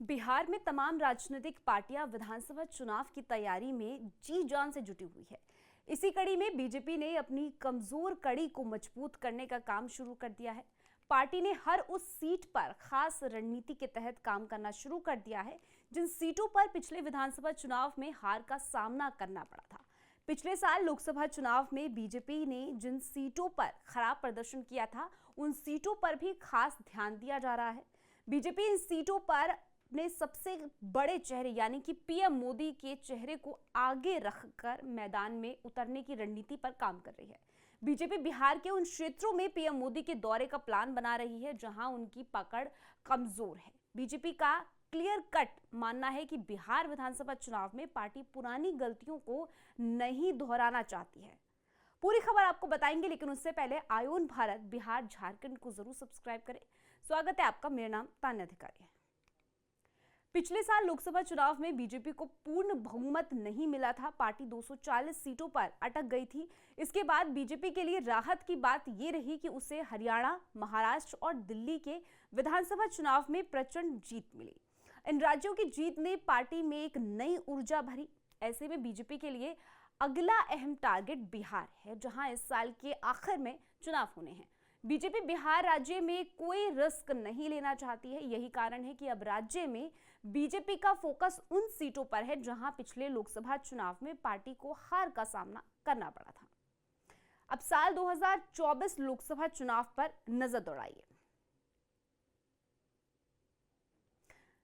बिहार में तमाम राजनीतिक पार्टियां विधानसभा चुनाव की तैयारी में जी जान से जुटी हुई है। इसी कड़ी में बीजेपी ने अपनी कमजोर कड़ी को मजबूत करने का काम शुरू कर दिया है। पार्टी ने हर उस सीट पर खास रणनीति के तहत काम करना शुरू कर दिया है जिन सीटों पर पिछले विधानसभा चुनाव में हार का सामना करना पड़ा था। पिछले साल लोकसभा चुनाव में बीजेपी ने जिन सीटों पर खराब प्रदर्शन किया था उन सीटों पर भी खास ध्यान दिया जा रहा है। बीजेपी इन सीटों पर अपने सबसे बड़े चेहरे यानी कि पीएम मोदी के चेहरे को आगे रखकर मैदान में उतरने की रणनीति पर काम कर रही है। बीजेपी बिहार के उन क्षेत्रों में पीएम मोदी के दौरे का प्लान बना रही है जहां उनकी पकड़ कमजोर है। बीजेपी का क्लियर कट मानना है कि बिहार विधानसभा चुनाव में पार्टी पुरानी गलतियों को नहीं दोहराना चाहती है। पूरी खबर आपको बताएंगे, लेकिन उससे पहले आयोन भारत बिहार झारखंड को जरूर सब्सक्राइब करें। स्वागत है आपका, मेरा नाम तान्या अधिकारी है। पिछले साल लोकसभा चुनाव में बीजेपी को पूर्ण बहुमत नहीं मिला था। पार्टी 240 सीटों पर अटक गई थी। इसके बाद बीजेपी के लिए राहत की बात यह रही कि उसे हरियाणा, महाराष्ट्र और दिल्ली के विधानसभा चुनाव में प्रचंड जीत मिली। इन राज्यों की जीत ने पार्टी में एक नई ऊर्जा भरी। ऐसे में बीजेपी के लिए अगला अहम टारगेट बिहार है, जहां इस साल के आखिर में चुनाव होने हैं। बीजेपी बिहार राज्य में कोई रिस्क नहीं लेना चाहती है। यही कारण है कि अब राज्य में बीजेपी का फोकस उन सीटों पर है जहां पिछले लोकसभा चुनाव में पार्टी को हार का सामना करना पड़ा था। अब साल 2024 लोकसभा चुनाव पर नजर दौड़ाइए।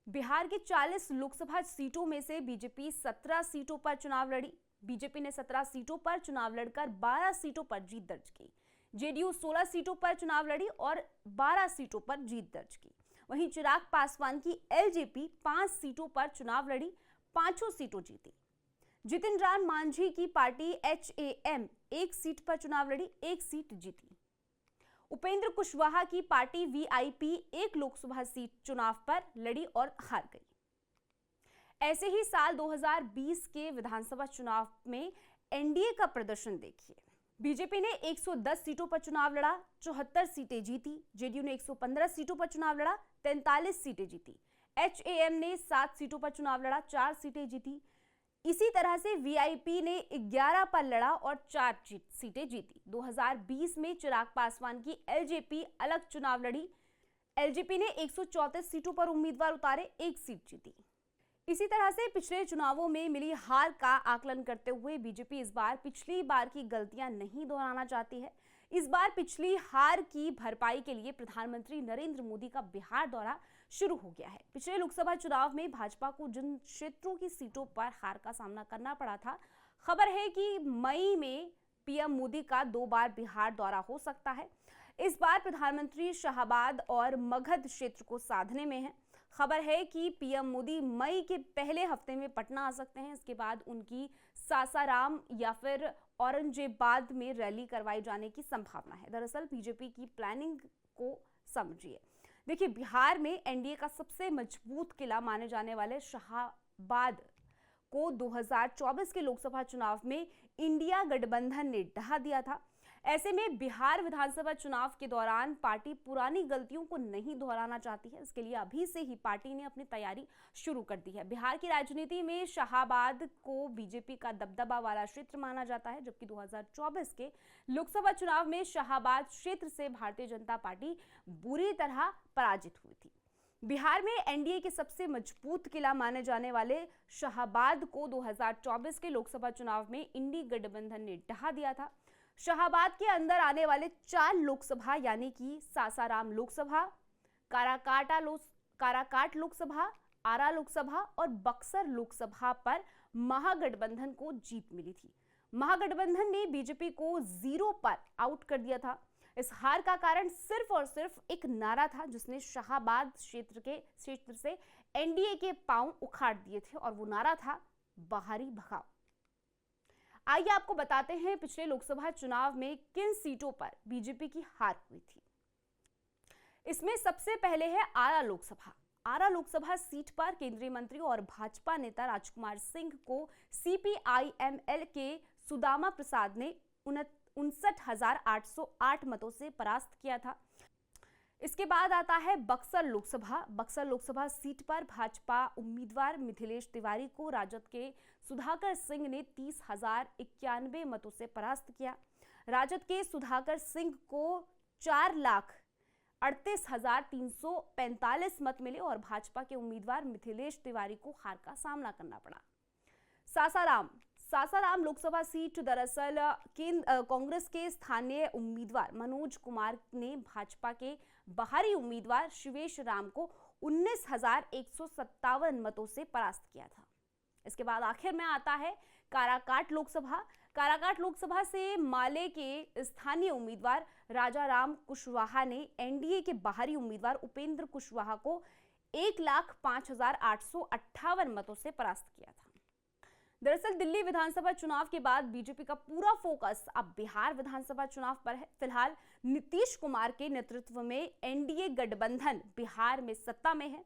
बिहार की 40 लोकसभा सीटों में से बीजेपी 17 सीटों पर चुनाव लड़ी। बीजेपी ने 17 सीटों पर चुनाव लड़कर 12 सीटों पर जीत दर्ज की। जेडीयू 16 सीटों पर चुनाव लड़ी और 12 सीटों पर जीत दर्ज की। वहीं चिराग पासवान की एलजेपी 5 सीटों पर चुनाव लड़ी, 5 सीटों जीती। जितिन राम मांझी की पार्टी एचएएम 1 सीट पर चुनाव लड़ी, 1 सीट जीती। उपेंद्र कुशवाहा की पार्टी वीआईपी 1 लोकसभा सीट चुनाव पर लड़ी और हार गई। ऐसे ही साल 2020 के विधानसभा चुनाव में एनडीए का प्रदर्शन देखिए। बीजेपी ने 110 सीटों पर चुनाव लड़ा, 74 सीटें जीती। जेडीयू ने 115 सीटों पर चुनाव लड़ा, 43 सीटें जीती। एचएएम ने 7 सीटों पर चुनाव लड़ा, 4 सीटें जीती। इसी तरह से वीआईपी ने 11 पर लड़ा और 4 सीटें जीती। 2020 में चिराग पासवान की एलजेपी अलग चुनाव लड़ी। एलजेपी ने 134 सीटों पर उम्मीदवार उतारे, 1 सीट जीती। इसी तरह से पिछले चुनावों में मिली हार का आकलन करते हुए बीजेपी इस बार पिछली बार की गलतियां नहीं दोहराना चाहती है। इस बार पिछली हार की भरपाई के लिए प्रधानमंत्री नरेंद्र मोदी का बिहार दौरा शुरू हो गया है। पिछले लोकसभा चुनाव में भाजपा को जिन क्षेत्रों की सीटों पर हार का सामना करना पड़ा था, खबर है कि मई में पीएम मोदी का 2 बार बिहार दौरा हो सकता है। इस बार प्रधानमंत्री शाहबाद और मगध क्षेत्र को साधने में है। खबर है कि पीएम मोदी मई के पहले हफ्ते में पटना आ सकते हैं। इसके बाद उनकी सासाराम या फिर औरंगाबाद में रैली करवाई जाने की संभावना है। दरअसल बीजेपी की प्लानिंग को समझिए। देखिए, बिहार में एनडीए का सबसे मजबूत किला माने जाने वाले शाहबाद को 2024 के लोकसभा चुनाव में इंडिया गठबंधन ने ढहा दिया था। ऐसे में बिहार विधानसभा चुनाव के दौरान पार्टी पुरानी गलतियों को नहीं दोहराना चाहती है। इसके लिए अभी से ही पार्टी ने अपनी तैयारी शुरू कर दी है। बिहार की राजनीति में शाहबाद को बीजेपी का दबदबा वाला क्षेत्र माना जाता है, जबकि 2024 के लोकसभा चुनाव में शाहबाद क्षेत्र से भारतीय जनता पार्टी बुरी तरह पराजित हुई थी। बिहार में एनडीए के सबसे मजबूत किला माने जाने वाले शाहबाद को 2024 के लोकसभा चुनाव में इंडी गठबंधन ने ढहा दिया था। शाहबाद के अंदर आने वाले 4 लोकसभा यानी कि सासाराम लोकसभा, काराकाट लोकसभा, आरा लोकसभा और बक्सर लोकसभा पर महागठबंधन को जीत मिली थी। महागठबंधन ने बीजेपी को 0 पर आउट कर दिया था। इस हार का कारण सिर्फ और सिर्फ एक नारा था जिसने शाहबाद क्षेत्र से एनडीए के पांव उखाड़ दिए थे, और वो नारा था बाहरी भगाओ। आइए आपको बताते हैं पिछले लोकसभा चुनाव में किन सीटों पर बीजेपी की हार हुई थी। इसमें सबसे पहले है आरा लोकसभा। आरा लोकसभा सीट पर केंद्रीय मंत्री और भाजपा नेता राजकुमार सिंह को सीपीआईएमएल के सुदामा प्रसाद ने 59,808 मतों से परास्त किया था। इसके बाद आता है बक्सर लोकसभा। बक्सर लोकसभा सीट पर भाजपा उम्मीदवार मिथिलेश तिवारी को राजद के सुधाकर सिंह ने 30,091 मतों से परास्त किया। राजद के सुधाकर सिंह को 4,38,345 मत मिले और भाजपा के उम्मीदवार मिथिलेश तिवारी को हार का सामना करना पड़ा। सासाराम लोकसभा सीट दरअसल कांग्रेस के स्थानीय उम्मीदवार मनोज कुमार ने भाजपा के बाहरी उम्मीदवार शिवेश राम को 19,157 मतों से परास्त किया था। इसके बाद आखिर में आता है काराकाट लोकसभा। काराकाट लोकसभा से माले के स्थानीय उम्मीदवार राजा राम कुशवाहा ने एनडीए के बाहरी उम्मीदवार उपेंद्र कुशवाहा को 1,05,858 मतों से परास्त किया था। दरअसल दिल्ली विधानसभा चुनाव के बाद बीजेपी का पूरा फोकस अब बिहार विधानसभा चुनाव पर है। फिलहाल नीतीश कुमार के नेतृत्व में एनडीए गठबंधन बिहार में सत्ता में है।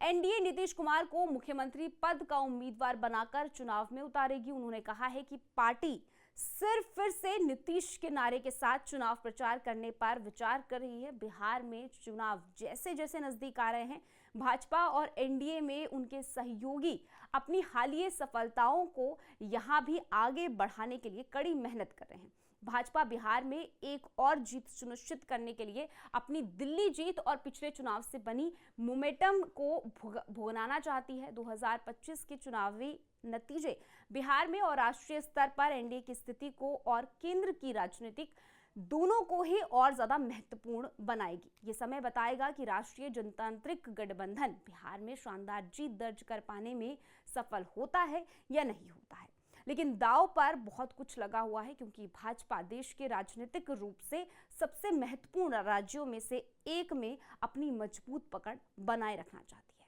एनडीए नीतीश कुमार को मुख्यमंत्री पद का उम्मीदवार बनाकर चुनाव में उतारेगी। उन्होंने कहा है कि पार्टी सिर्फ फिर से नीतीश के नारे के साथ चुनाव प्रचार करने पर विचार कर रही है। बिहार में चुनाव जैसे जैसे नजदीक आ रहे हैं, भाजपा और एनडीए में उनके सहयोगी अपनी हालिया सफलताओं को यहां भी आगे बढ़ाने के लिए कड़ी मेहनत कर रहे हैं। भाजपा बिहार में एक और जीत सुनिश्चित करने के लिए अपनी दिल्ली जीत और पिछले चुनाव से बनी मोमेंटम को भुनाना चाहती है। 2025 के चुनावी नतीजे बिहार में और राष्ट्रीय स्तर पर एनडीए की स्थिति को और केंद्र की राजनीतिक दोनों को ही और ज्यादा महत्वपूर्ण बनाएगी। ये समय बताएगा कि राष्ट्रीय जनतांत्रिक गठबंधन बिहार में शानदार जीत दर्ज कर पाने में सफल होता है या नहीं होता है। लेकिन दांव पर बहुत कुछ लगा हुआ है, क्योंकि भाजपा देश के राजनीतिक रूप से सबसे महत्वपूर्ण राज्यों में से एक में अपनी मजबूत पकड़ बनाए रखना चाहती है।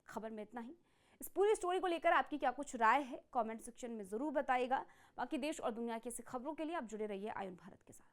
खबर में इतना ही। इस पूरी स्टोरी को लेकर आपकी क्या कुछ राय है, कमेंट सेक्शन में जरूर बताइएगा। बाकी देश और दुनिया की ऐसी खबरों के लिए आप जुड़े रहिए आयुन भारत के साथ।